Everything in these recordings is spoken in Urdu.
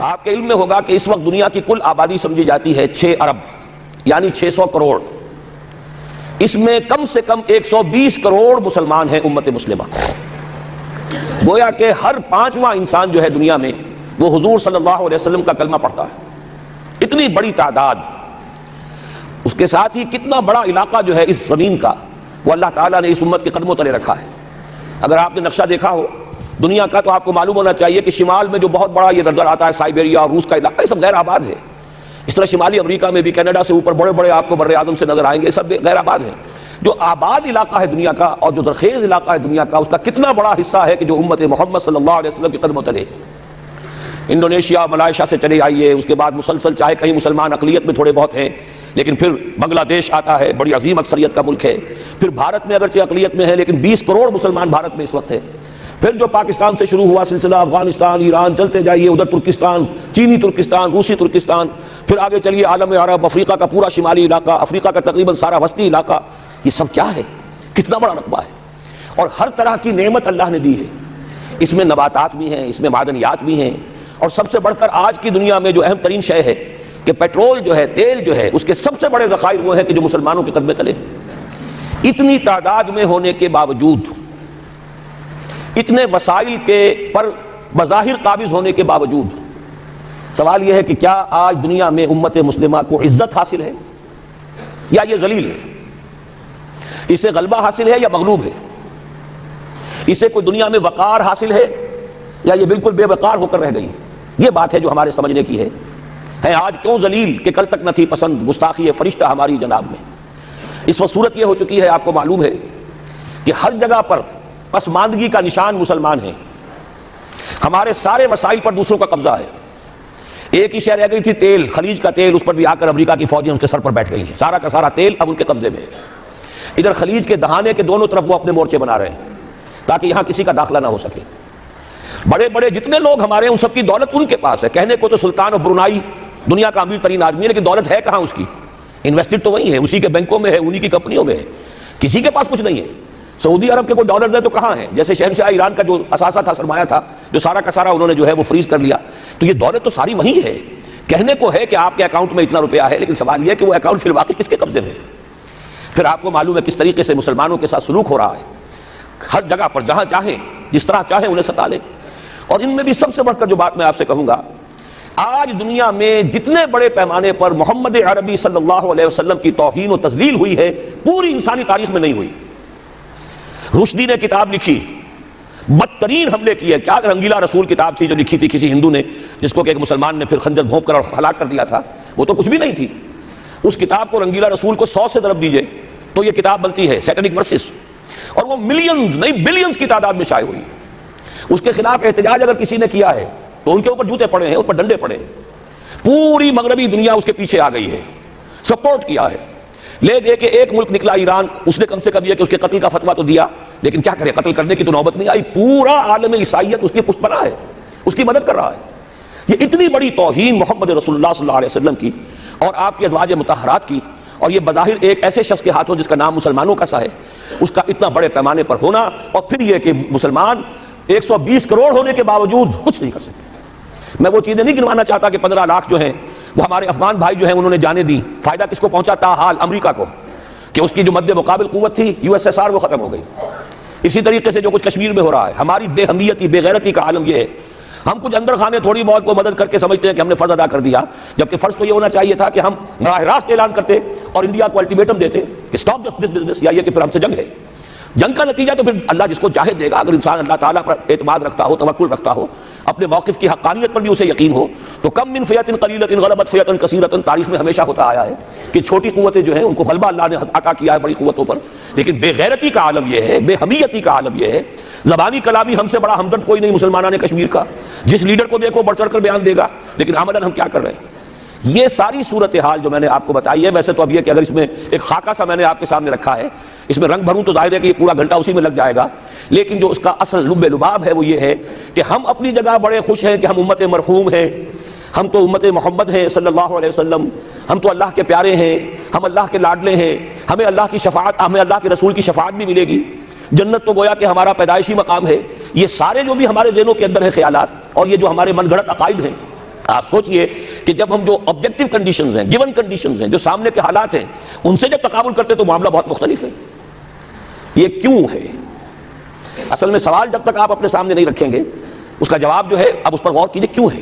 آپ کے علم میں ہوگا کہ اس وقت دنیا کی کل آبادی سمجھی جاتی ہے 6 ارب یعنی 600 کروڑ. اس میں کم سے کم 120 کروڑ مسلمان ہیں امت مسلمہ. گویا کہ ہر 5واں انسان جو ہے دنیا میں وہ حضور صلی اللہ علیہ وسلم کا کلمہ پڑھتا ہے. اتنی بڑی تعداد. اس کے ساتھ ہی کتنا بڑا علاقہ جو ہے اس زمین کا وہ اللہ تعالیٰ نے اس امت کے قدموں تلے رکھا ہے. اگر آپ نے نقشہ دیکھا ہو دنیا کا تو آپ کو معلوم ہونا چاہیے کہ شمال میں جو بہت بڑا یہ نظر آتا ہے سائبیریا اور روس کا علاقہ، یہ سب غیر آباد ہے. اس طرح شمالی امریکہ میں بھی کینیڈا سے اوپر بڑے بڑے آپ کو بر اعظم سے نظر آئیں گے، یہ سب غیر آباد ہیں. جو آباد علاقہ ہے دنیا کا اور جو زرخیز علاقہ ہے دنیا کا، اس کا کتنا بڑا حصہ ہے کہ جو امت محمد صلی اللہ علیہ وسلم کے قدموں تلے. انڈونیشیا ملائیشیا سے چلے آئیے، اس کے بعد مسلسل چاہے کہیں مسلمان اقلیت میں تھوڑے بہت ہیں، لیکن پھر بنگلہ دیش آتا ہے، بڑی عظیم اکثریت کا ملک ہے. پھر بھارت میں اگرچہ اقلیت میں ہے لیکن 20 کروڑ مسلمان بھارت میں اس وقت ہے. پھر جو پاکستان سے شروع ہوا سلسلہ، افغانستان، ایران، چلتے جائیے ادھر ترکستان، چینی ترکستان، روسی ترکستان، پھر آگے چلیے عالم عرب، افریقہ کا پورا شمالی علاقہ، افریقہ کا تقریباً سارا وسطی علاقہ. یہ سب کیا ہے؟ کتنا بڑا رقبہ ہے. اور ہر طرح کی نعمت اللہ نے دی ہے. اس میں نباتات بھی ہیں، اس میں معدنیات بھی ہیں، اور سب سے بڑھ کر آج کی دنیا میں جو اہم ترین شے ہے کہ پیٹرول جو ہے، تیل جو ہے، اس کے سب سے بڑے ذخائر وہ ہیں کہ جو مسلمانوں کے قدمے تلے. اتنی تعداد میں ہونے کے باوجود، اتنے وسائل کے پر بظاہر قابض ہونے کے باوجود، سوال یہ ہے کہ کیا آج دنیا میں امت مسلمہ کو عزت حاصل ہے یا یہ ذلیل ہے؟ اسے غلبہ حاصل ہے یا مغلوب ہے؟ اسے کوئی دنیا میں وقار حاصل ہے یا یہ بالکل بے وقار ہو کر رہ گئی؟ یہ بات ہے جو ہمارے سمجھنے کی ہے. آج کیوں ذلیل کہ کل تک نہ تھی پسند گستاخی فرشتہ ہماری جناب میں. اس وقت صورت یہ ہو چکی ہے، آپ کو معلوم ہے کہ ہر جگہ پر پسماندگی کا نشان مسلمان ہیں. ہمارے سارے وسائل پر دوسروں کا قبضہ ہے. ایک ہی شے رہ گئی تھی تیل، خلیج کا تیل، اس پر بھی آ کر امریکہ کی فوجیں ان کے سر پر بیٹھ گئی ہیں. سارا کا سارا تیل اب ان کے قبضے میں ہے. ادھر خلیج کے دہانے کے دونوں طرف وہ اپنے مورچے بنا رہے ہیں تاکہ یہاں کسی کا داخلہ نہ ہو سکے. بڑے بڑے جتنے لوگ ہمارے ہیں ان سب کی دولت ان کے پاس ہے. کہنے کو تو سلطان آف برونائی دنیا کا امیر ترین آدمی ہے، لیکن دولت ہے کہاں اس کی؟ انویسٹڈ تو وہی ہے، اسی کے بینکوں میں ہے، انہی کی کمپنیوں میں ہے. کسی کے پاس کچھ نہیں ہے. سعودی عرب کے کوئی ڈالر ہے تو کہاں ہے؟ جیسے شہنشاہ ایران کا جو اثاثہ تھا، سرمایہ تھا، جو سارا کا سارا انہوں نے جو ہے وہ فریز کر لیا. تو یہ دولت تو ساری وہی ہے. کہنے کو ہے کہ آپ کے اکاؤنٹ میں اتنا روپیہ ہے، لیکن سوال یہ ہے کہ وہ اکاؤنٹ پھر واقعی کس کے قبضے میں ہے؟ پھر آپ کو معلوم ہے کس طریقے سے مسلمانوں کے ساتھ سلوک ہو رہا ہے. ہر جگہ پر جہاں چاہیں، جس طرح چاہیں انہیں ستا لیں. اور ان میں بھی سب سے بڑھ کر جو بات میں آپ سے کہوں گا، آج دنیا میں جتنے بڑے پیمانے پر محمد عربی صلی اللہ علیہ وسلم کی توہین و تذلیل ہوئی ہے، پوری انسانی تاریخ میں نہیں ہوئی. رشدی نے کتاب لکھی، بدترین حملے کیے. کیا رنگیلا رسول کتاب تھی جو لکھی تھی کسی ہندو نے، جس کو کہ ایک مسلمان نے پھر خنجر بھونک کر اور ہلاک کر دیا تھا. وہ تو کچھ بھی نہیں تھی. اس کتاب کو رنگیلا رسول کو 100 سے ضرب دیجئے تو یہ کتاب بنتی ہے سیٹنک ورسز، اور وہ ملینز نہیں بلینز کی تعداد میں شائع ہوئی. اس کے خلاف احتجاج اگر کسی نے کیا ہے تو ان کے اوپر جوتے پڑے ہیں، اوپر ڈنڈے پڑے ہیں. پوری مغربی دنیا اس کے پیچھے آ گئی ہے، سپورٹ کیا ہے. لے دے کے ایک ملک نکلا ایران، اس نے کم سے کم یہ کہ اس کے قتل کا فتویٰ تو دیا، لیکن کیا کرے، قتل کرنے کی تو نوبت نہیں آئی. پورا عالم عیسائیت اس کی پشت پناہ ہے، اس کی مدد کر رہا ہے. یہ اتنی بڑی توہین محمد رسول اللہ صلی اللہ علیہ وسلم کی اور آپ کی ازواج مطہرات کی، اور یہ بظاہر ایک ایسے شخص کے ہاتھوں جس کا نام مسلمانوں کا سا ہے، اس کا اتنا بڑے پیمانے پر ہونا، اور پھر یہ کہ مسلمان 120 کروڑ ہونے کے باوجود کچھ نہیں کر سکتے. میں وہ چیزیں نہیں گنوانا چاہتا کہ 15 لاکھ جو ہیں وہ ہمارے افغان بھائی جو ہیں انہوں نے جانے دی. فائدہ کس کو پہنچا؟ تاحال امریکہ کو، کہ اس کی جو مد مقابل قوت تھی USSR وہ ختم ہو گئی. اسی طریقے سے جو کچھ کشمیر میں ہو رہا ہے، ہماری بے ہمیتی، بے غیرتی کا عالم یہ ہے. ہم کچھ اندر خانے تھوڑی بہت کو مدد کر کے سمجھتے ہیں کہ ہم نے فرض ادا کر دیا، جبکہ فرض تو یہ ہونا چاہیے تھا کہ ہم براہ راست اعلان کرتے اور انڈیا کو الٹیمیٹم دیتے کہ اسٹاپ دس بزنس، یا یہ کہ پھر ہم سے جنگ ہے. جنگ کا نتیجہ تو پھر اللہ جس کو چاہے دے گا. اگر انسان اللہ تعالیٰ پر اعتماد رکھتا ہو، توکل رکھتا ہو، اپنے موقف کی حقانیت پر بھی اسے یقین ہو، تو کم من فیۃ قلیلۃ غلبت فیۃ کثیرۃ. تاریخ میں ہمیشہ ہوتا آیا ہے کہ چھوٹی قوتیں جو ہیں ان کو غلبہ اللہ نے عطا کیا ہے بڑی قوتوں پر. لیکن بے غیرتی کا عالم یہ ہے، بے حمیتی کا عالم یہ ہے. زبانی کلامی ہم سے بڑا ہمدرد کوئی نہیں مسلمانان کشمیر کا. جس لیڈر کو دیکھو بڑھ چڑھ کر بیان دے گا، لیکن عملاً ہم کیا کر رہے ہیں؟ یہ ساری صورتحال جو میں نے آپ کو بتائی ہے، ویسے تو اب یہ کہ اگر اس میں ایک خاکہ سا میں نے آپ کے سامنے رکھا ہے، اس میں رنگ بھروں تو ظاہر ہے کہ یہ پورا گھنٹہ اسی میں لگ جائے گا. لیکن جو اس کا اصل لب لباب ہے وہ یہ ہے کہ ہم اپنی جگہ بڑے خوش ہیں کہ ہم امت مرحوم ہیں. ہم تو امت محمد ہیں صلی اللہ علیہ وسلم. ہم تو اللہ کے پیارے ہیں، ہم اللہ کے لاڈلے ہیں. ہمیں اللہ کی شفاعت، ہمیں اللہ کے رسول کی شفاعت بھی ملے گی. جنت تو گویا کہ ہمارا پیدائشی مقام ہے. یہ سارے جو بھی ہمارے ذہنوں کے اندر ہیں خیالات، اور یہ جو ہمارے من گھڑت عقائد ہیں، آپ سوچئے کہ جب ہم جو آبجیکٹو کنڈیشنز ہیں، گیون کنڈیشنز ہیں، جو سامنے کے حالات ہیں، ان سے جب تقابل کرتے تو معاملہ بہت مختلف ہے. یہ کیوں ہے؟ اصل میں سوال جب تک آپ اپنے سامنے نہیں رکھیں گے اس کا جواب جو ہے اب اس پر غور کیجئے کیوں ہے.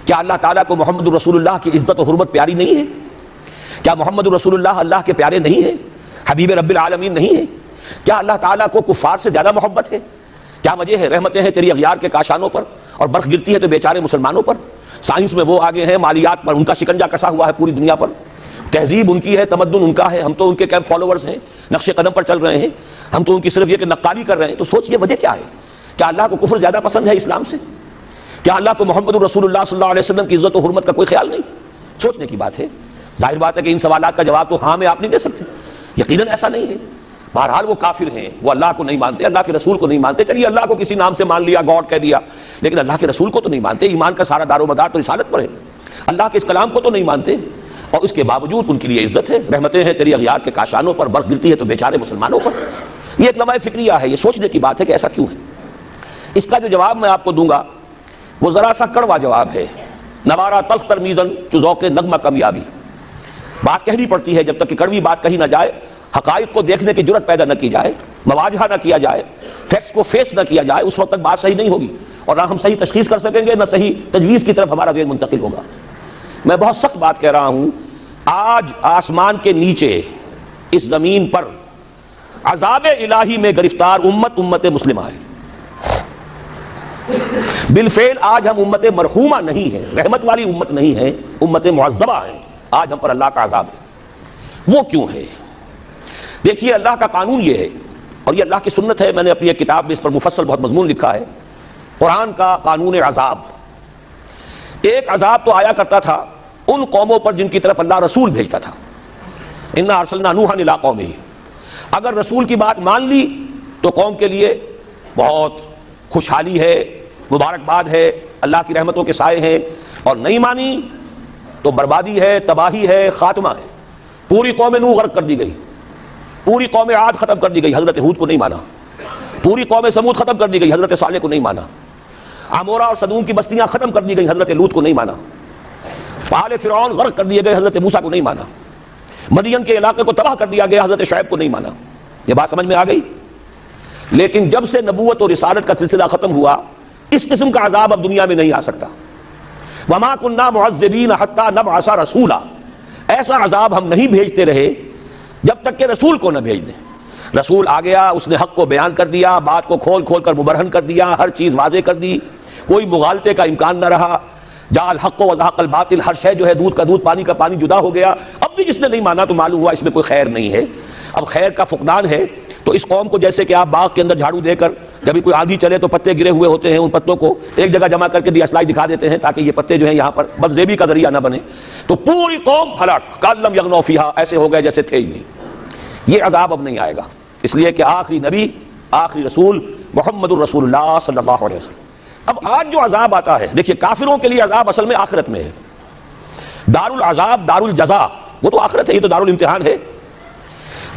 کیا اللہ تعالیٰ کو محمد الرسول اللہ کی عزت و حرمت پیاری نہیں ہے؟ کیا محمد الرسول اللہ اللہ کے پیارے نہیں ہیں، حبیب رب العالمین نہیں ہیں؟ کیا اللہ تعالیٰ کو کفار سے زیادہ محبت ہے؟ کیا وجہ ہے رحمتیں ہیں تیری اغیار کے کاشانوں پر اور برف گرتی ہے تو بیچارے مسلمانوں پر؟ سائنس میں وہ آگے ہیں، مالیات پر ان کا شکنجہ کسا ہوا ہے پوری دنیا پر، تہذیب ان کی ہے، تمدن ان کا ہے، ہم تو ان کے کیمپ فالوورز ہیں، نقش قدم پر چل رہے ہیں، ہم تو ان کی صرف یہ کہ نقالی کر رہے ہیں. تو سوچئے وجہ کیا ہے؟ کیا اللہ کو کفر زیادہ پسند ہے اسلام سے؟ کیا اللہ کو محمد الرسول اللہ صلی اللہ علیہ وسلم کی عزت و حرمت کا کوئی خیال نہیں؟ سوچنے کی بات ہے. ظاہر بات ہے کہ ان سوالات کا جواب تو ہاں میں آپ نہیں دے سکتے، یقیناً ایسا نہیں ہے. بہرحال وہ کافر ہیں، وہ اللہ کو نہیں مانتے، اللہ کے رسول کو نہیں مانتے. چلیے اللہ کو کسی نام سے مان لیا، گاڈ کہہ دیا، لیکن اللہ کے رسول کو تو نہیں مانتے. ایمان کا سارا دار و مدار تو رسالت پر ہے. اللہ کے اس کلام کو تو نہیں مانتے، اور اس کے باوجود ان کے لیے عزت ہے. رحمتیں ہیں تیری اغیار کے کاشانوں پر، برف گرتی ہے تو بیچارے مسلمانوں پر. یہ ایک لمحہ فکریہ ہے، یہ سوچنے کی بات ہے کہ ایسا کیوں ہے. اس کا جو جواب میں آپ کو دوں گا وہ ذرا سا کڑوا جواب ہے. نوارا تلخ ترمیزن چو ذوق نغمہ کمیابی. بات کہنی پڑتی ہے، جب تک کہ کڑوی بات کہی نہ جائے، حقائق کو دیکھنے کی جرت پیدا نہ کی جائے، مواجہہ نہ کیا جائے، فیکٹس کو فیس نہ کیا جائے، اس وقت تک بات صحیح نہیں ہوگی، اور نہ ہم صحیح تشخیص کر سکیں گے، نہ صحیح تجویز کی طرف ہمارا ذہن منتقل ہوگا. میں بہت سخت بات کہہ رہا ہوں. آج آسمان کے نیچے اس زمین پر عذاب الہی میں گرفتار امت مسلمہ ہے. بالفعل آج ہم امت مرحومہ نہیں ہیں، رحمت والی امت نہیں ہے، امت معذبہ ہیں. آج ہم پر اللہ کا عذاب ہے. وہ کیوں ہے؟ دیکھیے اللہ کا قانون یہ ہے، اور یہ اللہ کی سنت ہے. میں نے اپنی ایک کتاب میں اس پر مفصل بہت مضمون لکھا ہے. قرآن کا قانون عذاب. ایک عذاب تو آیا کرتا تھا ان قوموں پر جن کی طرف اللہ رسول بھیجتا تھا. انا ارسلنا نوحا الی قومہ. اگر رسول کی بات مان لی تو قوم کے لیے بہت خوشحالی ہے، مبارکباد ہے، اللہ کی رحمتوں کے سائے ہیں، اور نہیں مانی تو بربادی ہے، تباہی ہے، خاتمہ ہے. پوری قوم نوح غرق کر دی گئی، پوری قوم عاد ختم کر دی گئی، حضرت ہود کو نہیں مانا. پوری قوم سمود ختم کر دی گئی، حضرت صالح کو نہیں مانا. عمورہ اور صدوم کی بستیاں ختم کر دی گئی، حضرت لوط کو نہیں مانا. آل فرعون غرق کر دیے گئے، حضرت موسیٰ کو نہیں مانا. مدین کے علاقے کو تباہ کر دیا گیا، حضرت شعیب کو نہیں مانا. یہ بات سمجھ میں آ گئی؟ لیکن جب سے نبوت اور رسالت کا سلسلہ ختم ہوا، اس قسم کا عذاب اب دنیا میں نہیں آ سکتا. وما كنا معذبین حتی نبعث رسولا. ایسا عذاب ہم نہیں بھیجتے رہے جب تک کہ رسول کو نہ بھیج دیں. رسول آ گیا، اس نے حق کو بیان کر دیا، بات کو کھول کھول کر مبرہن کر دیا، ہر چیز واضح کر دی، کوئی مغالطے کا امکان نہ رہا. جاء الحق وزهق الباطل. ہر شے جو ہے دودھ کا دودھ، پانی کا پانی جدا ہو گیا. اب بھی جس نے نہیں مانا تو معلوم ہوا اس میں کوئی خیر نہیں ہے، اب خیر کا فقدان ہے. تو اس قوم کو جیسے کہ آپ باغ کے اندر جھاڑو دے کر جب بھی کوئی آندھی چلے تو پتے گرے ہوئے ہوتے ہیں، ان پتوں کو ایک جگہ جمع کر کے دیا سلائی دکھا دیتے ہیں تاکہ یہ پتے جو ہیں یہاں پر بدزیبی کا ذریعہ نہ بنے. تو پوری قوم ہلاک، کالم یغنوا فیہا، ایسے ہو گئے جیسے تھے ہی نہیں. یہ عذاب اب نہیں آئے گا، اس لیے کہ آخری نبی، آخری رسول محمد الرسول اللہ صلی اللہ علیہ وسلم. اب آج جو عذاب آتا ہے، دیکھیے کافروں کے لیے عذاب اصل میں آخرت میں ہے. دار العذاب، دار الجزا، وہ تو آخرت ہے، یہ تو دار الامتحان ہے.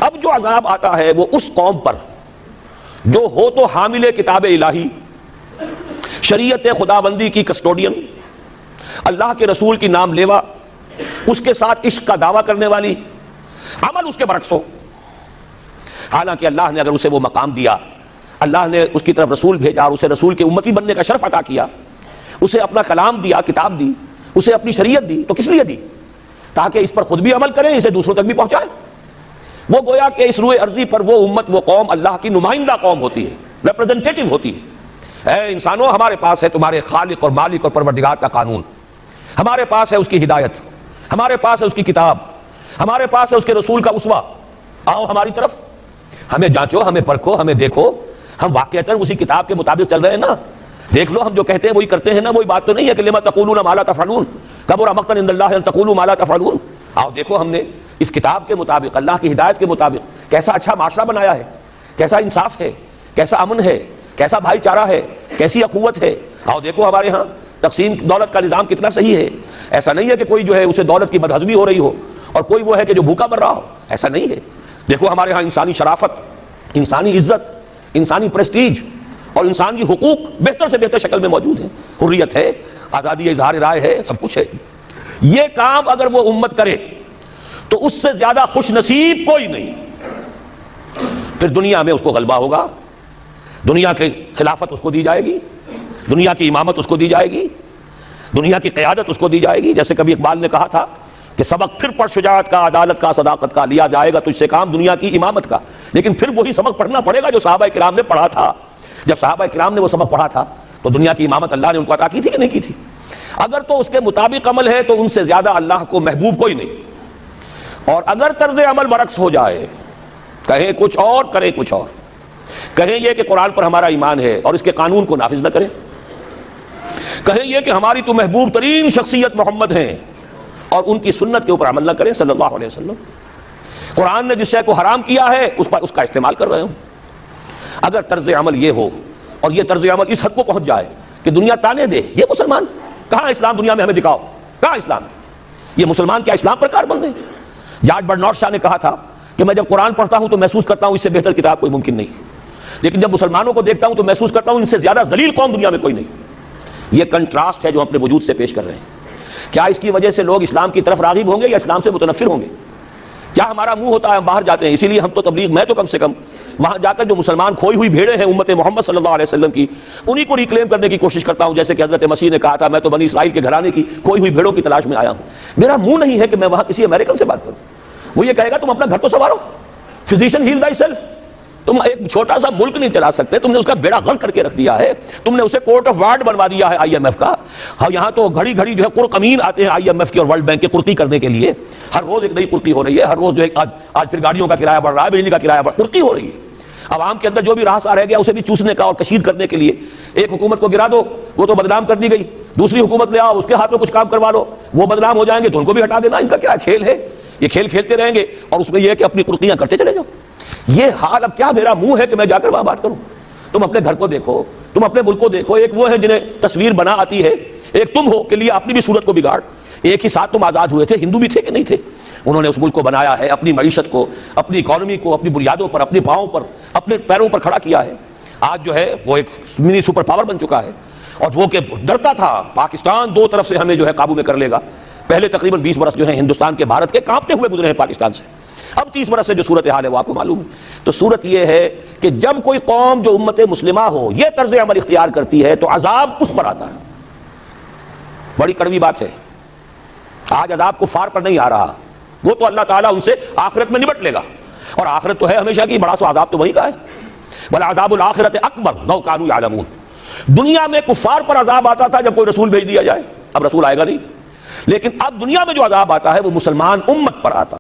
اب جو عذاب آتا ہے وہ اس قوم پر جو ہو تو حامل کتاب الہی، شریعت خداوندی کی کسٹوڈین، اللہ کے رسول کی نام لیوا، اس کے ساتھ عشق کا دعویٰ کرنے والی، عمل اس کے برعکس ہو. حالانکہ اللہ نے اگر اسے وہ مقام دیا، اللہ نے اس کی طرف رسول بھیجا اور اسے رسول کے امتی بننے کا شرف عطا کیا، اسے اپنا کلام دیا، کتاب دی، اسے اپنی شریعت دی، تو کس لیے دی؟ تاکہ اس پر خود بھی عمل کریں، اسے دوسروں تک بھی پہنچائے. وہ گویا کہ اس روئے ارضی پر وہ امت، وہ قوم اللہ کی نمائندہ قوم ہوتی ہے، ریپرزنٹیٹو ہوتی ہے. اے انسانوں، ہمارے پاس ہے تمہارے خالق اور مالک اور پروردگار کا قانون، ہمارے پاس ہے اس کی ہدایت، ہمارے پاس ہے اس کی کتاب، ہمارے پاس ہے اس کے رسول کا اسوہ. آؤ ہماری طرف، ہمیں جانچو، ہمیں پرکھو، ہمیں دیکھو، ہم واقعتاً اسی کتاب کے مطابق چل رہے ہیں نا. دیکھ لو ہم جو کہتے ہیں وہی کرتے ہیں نا. وہی بات تو نہیں ہے کہ لما تقولون ما لا تفعلون، کبر مقتا عند اللہ ان تقولوا ما لا تفعلون. آؤ دیکھو ہم نے اس کتاب کے مطابق، اللہ کی ہدایت کے مطابق کیسا اچھا معاشرہ بنایا ہے، کیسا انصاف ہے، کیسا امن ہے، کیسا بھائی چارہ ہے، کیسی اخوت ہے. آؤ دیکھو ہمارے ہاں تقسیم دولت کا نظام کتنا صحیح ہے. ایسا نہیں ہے کہ کوئی جو ہے اسے دولت کی بدہضمی ہو رہی ہو اور کوئی وہ ہے کہ جو بھوکا مر رہا ہو، ایسا نہیں ہے. دیکھو ہمارے ہاں انسانی شرافت، انسانی عزت، انسانی پریسٹیج اور انسان کی حقوق بہتر سے بہتر شکل میں موجود ہیں، حریت ہے، آزادی اظہار رائے ہے، سب کچھ ہے۔ یہ کام اگر وہ امت کرے تو اس سے زیادہ خوش نصیب کوئی نہیں۔ پھر دنیا میں اس کو غلبہ ہوگا، دنیا کی خلافت اس کو دی جائے گی، دنیا کی امامت اس کو دی جائے گی، دنیا کی قیادت اس کو دی جائے گی۔ جیسے کبھی اقبال نے کہا تھا کہ سبق پھر پڑھ شجاعت کا، عدالت کا، صداقت کا، لیا جائے گا تجھ سے کام دنیا کی امامت کا۔ لیکن پھر وہی سبق پڑھنا پڑے گا جو صحابہ کرام نے پڑھا تھا۔ جب صحابہ کرام نے وہ سبق پڑھا تھا تو دنیا کی امامت اللہ نے ان کو عطا کی تھی کہ نہیں کی تھی؟ اگر تو اس کے مطابق عمل ہے تو ان سے زیادہ اللہ کو محبوب کوئی نہیں۔ اور اگر طرز عمل برعکس ہو جائے، کہیں کچھ اور کریں کچھ اور، کہیں یہ کہ قرآن پر ہمارا ایمان ہے اور اس کے قانون کو نافذ نہ کریں، کہیں یہ کہ ہماری تو محبوب ترین شخصیت محمد ہیں اور ان کی سنت کے اوپر عمل نہ کریں صلی اللہ علیہ وسلم، قرآن نے جس شے کو حرام کیا ہے اس پر اس کا استعمال کر رہے ہوں، اگر طرز عمل یہ ہو اور یہ طرز عمل اس حد کو پہنچ جائے کہ دنیا تانے دے یہ مسلمان کہاں اسلام، دنیا میں ہمیں دکھاؤ کہاں اسلام، یہ مسلمان کیا اسلام پر کاربند ہیں؟ جارج برنارڈ شاہ نے کہا تھا کہ میں جب قرآن پڑھتا ہوں تو محسوس کرتا ہوں اس سے بہتر کتاب کوئی ممکن نہیں، لیکن جب مسلمانوں کو دیکھتا ہوں تو محسوس کرتا ہوں ان سے زیادہ ذلیل قوم دنیا میں کوئی نہیں۔ یہ کنٹراسٹ ہے جو اپنے وجود سے پیش کر رہے ہیں۔ کیا اس کی وجہ سے لوگ اسلام کی طرف راغب ہوں گے یا اسلام سے متنفر ہوں گے؟ کیا ہمارا منہ ہوتا ہے ہم باہر جاتے ہیں، اسی لیے ہم تو تبلیغ، میں تو کم سے کم وہاں جا کر جو مسلمان کھوئی ہوئی بھیڑیں ہیں امت محمد صلی اللہ علیہ وسلم کی، انہی کو ریکلیم کرنے کی کوشش کرتا ہوں، جیسے کہ حضرت مسیح نے کہا تھا میں تو بنی اسرائیل کے گھرانے کی کھوئی ہوئی بھیڑوں کی تلاش میں آیا ہوں۔ میرا منہ نہیں ہے کہ میں وہاں کسی امریکن سے بات کروں، وہ یہ کہے گا تم اپنا گھر تو سنوارو، فزیشین ہیل تھائی سیلف۔ تم ایک چھوٹا سا ملک نہیں چلا سکتے، تم نے اس کا بیڑا غرق کر کے رکھ دیا ہے، تم نے اسے کورٹ آف وارڈ بنوا دیا ہے آئی ایم ایف کا۔ ہاں یہاں تو گھڑی گھڑی جو ہے قرقمین آتے ہیں آئی ایم ایف کی اور ورلڈ بینک کی قرقی کرنے کے لیے، ہر روز ایک نئی قرقی ہو رہی ہے، ہر روز جو ہے آج پھر گاڑیوں کا کرایہ بڑھ رہا ہے، بجلی کا کرایہ بڑھ، قرقی ہو رہی ہے۔ عوام کے اندر جو بھی راس آ رہ گیا اسے بھی چوسنے کا اور کشید کرنے کے لیے، ایک حکومت کو گرا دو وہ تو بدنام کر دی گئی، دوسری حکومت لے آؤ اس کے ہاتھ میں کچھ کام کروا لو وہ بدنام ہو جائیں گے تو ان کو بھی ہٹا دینا۔ ان کا کیا کھیل ہے؟ یہ کھیل کھیلتے رہیں گے اور اس میں یہ ہے کہ اپنی قرقیاں کرتے چلے جاؤ۔ یہ حال اب کیا میرا منہ ہے کہ میں جا کر وہاں بات کروں؟ تم اپنے گھر کو دیکھو، تم اپنے ملک کو دیکھو، ایک وہ ہے جنہیں تصویر بنا آتی ہے، ایک تم ہو کہ لیے اپنی بھی صورت کو بگاڑ۔ ایک ہی ساتھ تم آزاد ہوئے تھے، ہندو بھی تھے کہ نہیں تھے؟ انہوں نے اس ملک کو بنایا ہے، اپنی معیشت کو، اپنی اکانومی کو اپنی بنیادوں پر، اپنے پاؤں پر، اپنے پیروں پر کھڑا کیا ہے۔ آج جو ہے وہ ایک منی سپر پاور بن چکا ہے، اور وہ کہ ڈرتا تھا پاکستان دو طرف سے ہمیں جو ہے قابو میں کر لے گا۔ پہلے تقریباً 20 برس جو ہے ہندوستان کے، بھارت کے کانپتے ہوئے گزرے ہیں پاکستان سے، اب 30 برس سے جو صورتحال ہے وہ آپ کو معلوم ہے۔ تو صورت یہ ہے کہ جب کوئی قوم جو امت مسلمہ ہو یہ طرز عمل اختیار کرتی ہے تو عذاب اس پر آتا ہے۔ بڑی کڑوی بات ہے، آج عذاب کفار پر نہیں آ رہا، وہ تو اللہ تعالیٰ ان سے آخرت میں نبٹ لے گا، اور آخرت تو ہے ہمیشہ کی، بڑا سو عذاب تو وہی کا ہے۔ وَالْعَذَابُ الْآخِرَةِ أَكْبَرُ لَوْ كَانُوا يَعْلَمُونَ۔ دنیا میں کفار پر عذاب آتا تھا جب کوئی رسول بھیج دیا جائے، اب رسول آئے گا نہیں، لیکن اب دنیا میں جو عذاب آتا ہے وہ مسلمان امت پر آتا ہے۔